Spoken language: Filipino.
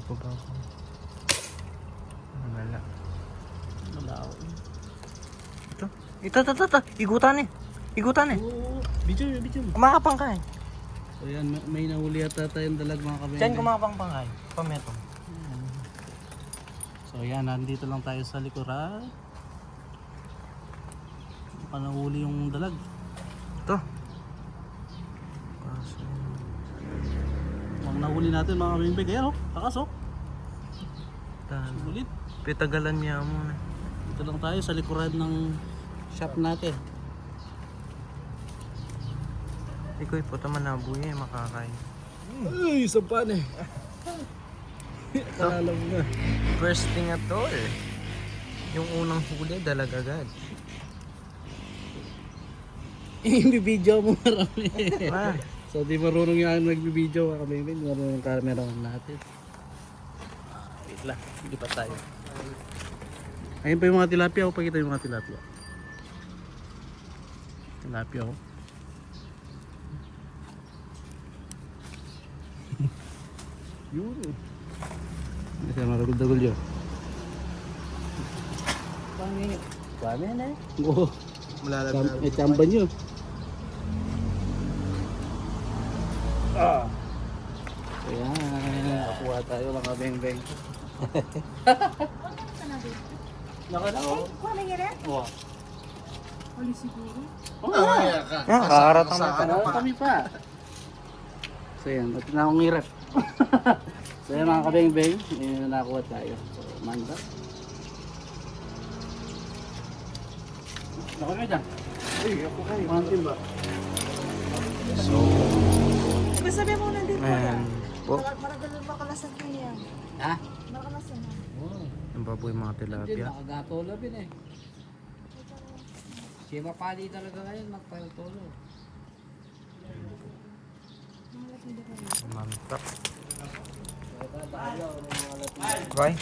Baba ko. Wala. Wala ako. Ito. Igutan eh. Igutan eh. Oo. Video. Kumakapang ka eh. So yan, may nahuli ata tayong dalag mga kabebe. Diyan kumakapang ka eh. Pameto. So yan, nandito lang tayo sa likuran. Baka nahuli yung dalag. Ito. Ang nahuli natin mga kabebe, kaya no? Takas oh. Sulit. Pitagalan niya muna. Dito lang tayo sa likuran ng shop natin. Ikoy po taman na buya makakain. Uy, sapan eh. Alam mo na. First thing at all. Yung unang huli, dalag agad. Ibibidyo mo marami. Ah, So di marunong yung nagbibidyo mga kabebe, marunong camera natin. Wait lang, hindi pa tayo. Ayun pa yung mga tilapia, o pakita yung mga tilapia. Tilapia oh. Yun. Kasi maragol-dagol yun. Dami na eh. Oo. Malalaglag. Chamba nyo. Ayan. Nakuha tayo mga beng-beng. Nakalaw. Oo. Huli siguro. Yan, kakaratang na Ano kami pa. So yan, at na akong hirap. So yan mga kabeng-beng, yun na nakuha tayo. So manda. Nakuha dyan. Uy, ako kayo. Mantin ba? Diba sabi mo nandito Ayan. Po. Maragalan makalasan ko niya. Ha? Makalasan na. Oo. Yung baboy mga Hindi, tilapia. nakagato bin eh. Siya mapali talaga ngayon, magpaltolo. Mantap. Bye.